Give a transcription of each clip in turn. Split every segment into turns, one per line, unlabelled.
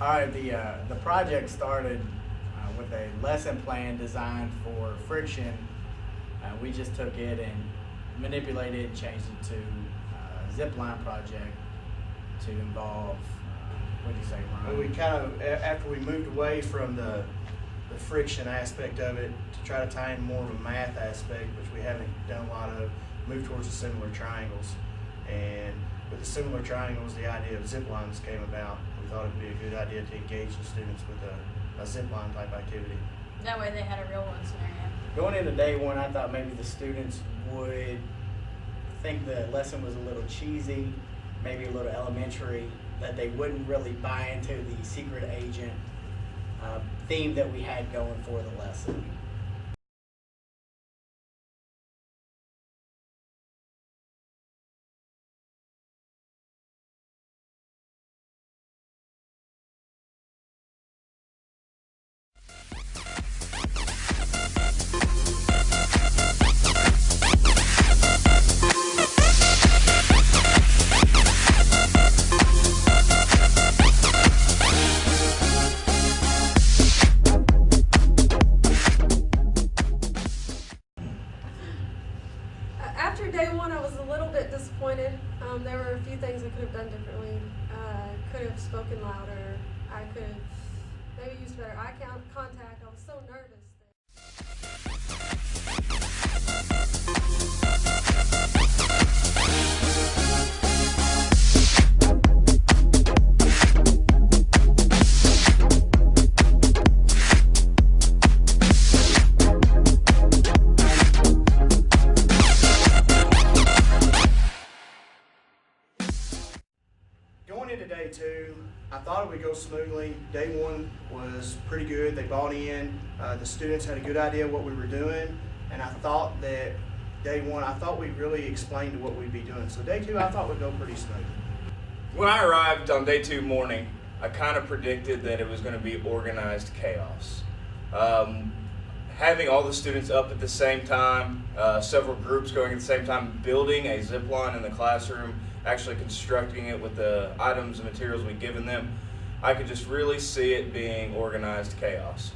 All right, the project started with a lesson plan designed for friction. We just took it and manipulated and changed it to a zip line project to involve, what do you say, Ryan?
We kind of, after we moved away from the friction aspect of it to try to tie in more of a math aspect, which we haven't done a lot of, moved towards the similar triangles. And with the similar triangles, the idea of zip lines came about. We thought it would be a good idea to engage the students with a zip line type activity.
That way they had a real one scenario.
Going into day one, I thought maybe the students would think the lesson was a little cheesy, maybe a little elementary, that they wouldn't really buy into the secret agent theme that we had going for the lesson.
After day one, I was a little bit disappointed. There were a few things I could have done differently. Could have spoken louder. I could have maybe used better eye contact. I was so nervous.
Going into day two, I thought it would go smoothly. Day one was pretty good. They bought in. The students had a good idea of what we were doing, and I thought that day one, I thought we really explained what we'd be doing. So day two, I thought would go pretty smooth.
When I arrived on day two morning, I kind of predicted that it was going to be organized chaos. Having all the students up at the same time, several groups going at the same time, building a zip line in the classroom, actually constructing it with the items and materials we'd given them, I could just really see it being organized chaos.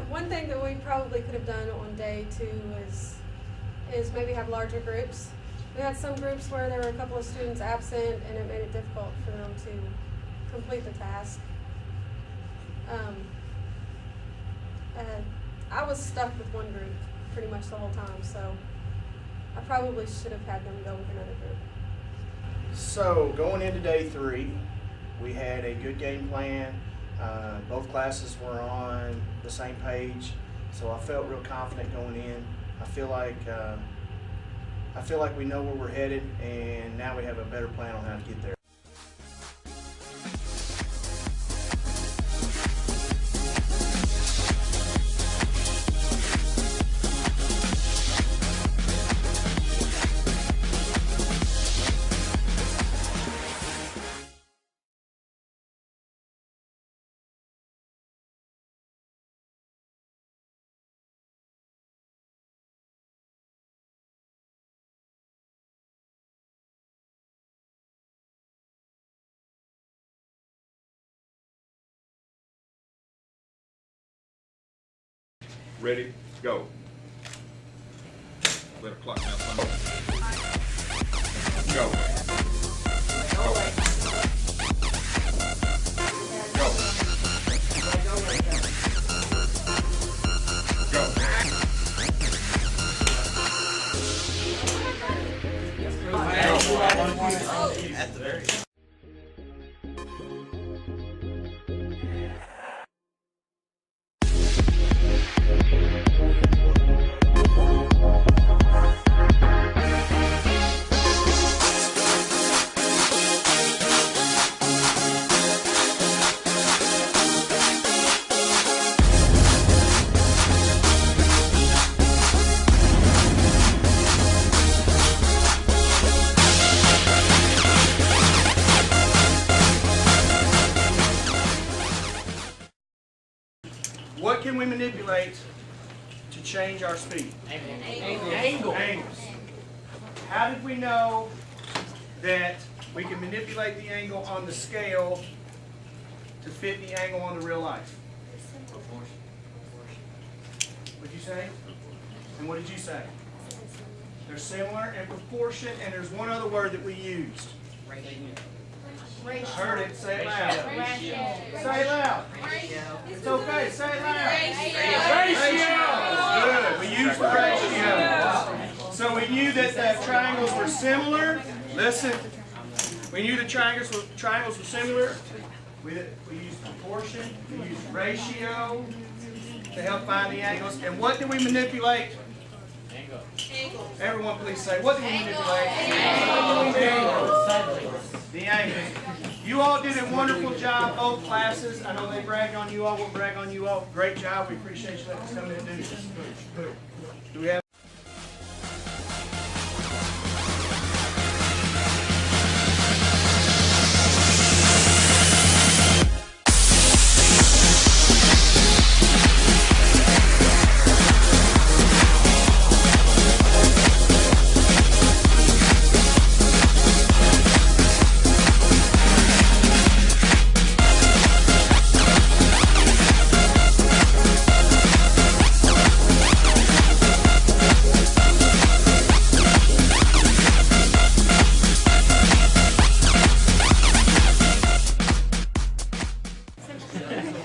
One thing that we probably could have done on day two is maybe have larger groups. We had some groups where there were a couple of students absent, and it made it difficult for them to complete the task. I was stuck with one group pretty much the whole time, so I probably should have had them go with another group.
So going into day three, we had a good game plan. Both classes were on the same page, so I felt real confident going in. I feel like we know where we're headed, and now we have a better plan on how to get there.
Ready, go. Let a clock now. Go. Go. Go.
At the very end.
did we manipulate to change our speed? Angles. How did we know that we can manipulate the angle on the scale to fit the angle on the real life? What'd you say? And what did you say? They're similar in proportion, and there's one other word that we used. I heard it. Say it loud. Say it loud. It's okay. Say it loud. Ratio. Good. We used the ratio. So we knew that the triangles were similar. Listen. We knew the triangles were similar. We used proportion. We used ratio to help find the angles. And what did we manipulate? Angle. Everyone please say, what did we manipulate? Angles. The angles. You all did a wonderful job, both classes. I know they bragged on you all. We'll brag on you all. Great job. We appreciate you letting us come in and do this. Do we have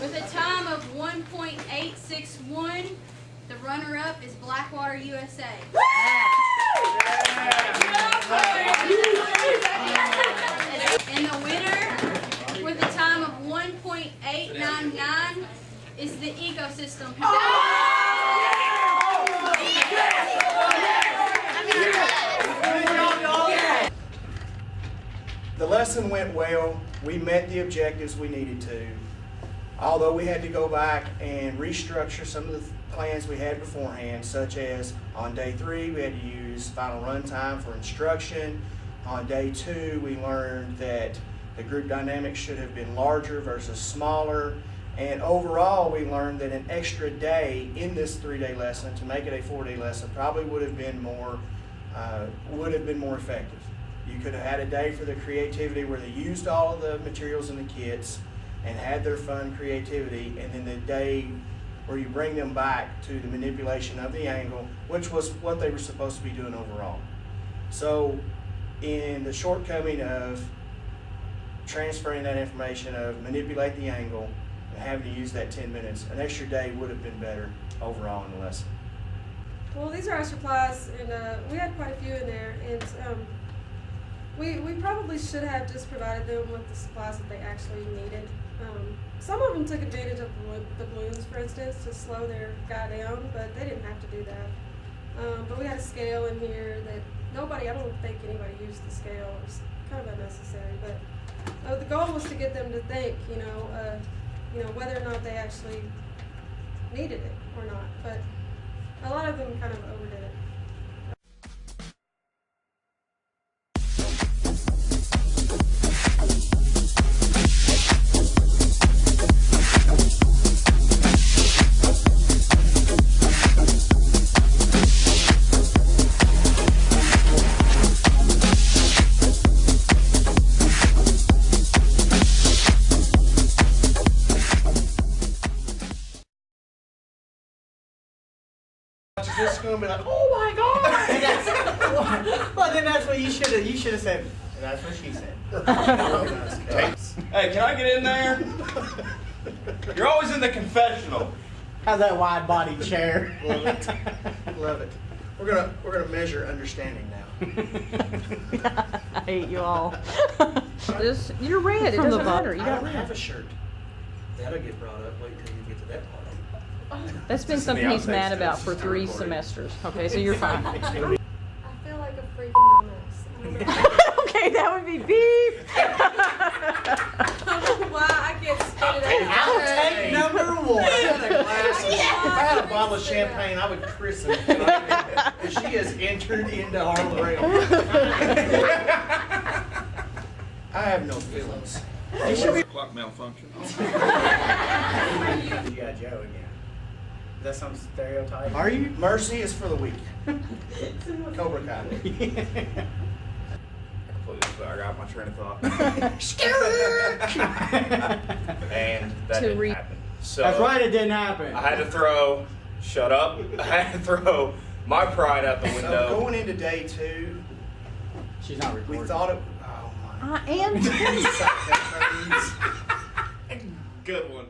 With a time of 1.861, the runner-up is Blackwater, USA. And the winner, with a time of 1.899, is the Ecosystem.
The lesson went well. We met the objectives we needed to. Although we had to go back and restructure some of the plans we had beforehand, such as on day 3, we had to use final run time for instruction. On day 2, we learned that the group dynamics should have been larger versus smaller. And overall, we learned that an extra day in this 3-day lesson to make it a 4-day lesson probably would have been more effective. You could have had a day for the creativity where they used all of the materials in the kits and had their fun creativity, and then the day where you bring them back to the manipulation of the angle, which was what they were supposed to be doing overall. So in the shortcoming of transferring that information of manipulate the angle and having to use that 10 minutes, an extra day would have been better overall in the lesson.
Well, these are our supplies, and we had quite a few in there, and we probably should have just provided them with the supplies that they actually needed. Some of them took advantage of the balloons, for instance, to slow their guy down, but they didn't have to do that. But we had a scale in here that I don't think anybody used the scale. It was kind of unnecessary, but the goal was to get them to think, whether or not they actually needed it or not. But a lot of them kind of overdid it.
This is going to be like, oh my God!
Well, then that's what you should have said. That's what she said.
Hey, can I get in there? You're always in the confessional.
How's that wide body chair?
Love it. Love it. We're gonna measure understanding now.
I hate you all. You're red. It doesn't matter. You
I
got
don't have
red.
a shirt. That'll get brought up. Wait till you get to that part.
That's been something he's mad about for 3 semesters. Okay, so you're fine.
I feel like a freaking dumbass.
Okay, that would be beep.
I don't know why I get spit it out.
Outtake number 1.
If I had a bottle of champagne, I would christen it. Because she has entered into our realm. I have no feelings.
Clock malfunction.
You got Joe again. Is that some stereotype?
Are you?
Mercy is for the weak. Cobra Kai.
I got my train of thought. And that
To
didn't
re-
happen. So
That's right, it didn't happen.
I had to throw, shut up, I had to throw my pride out the
So
window.
going into day 2,
She's not recording.
we thought it. Oh my.
I am.
Good one.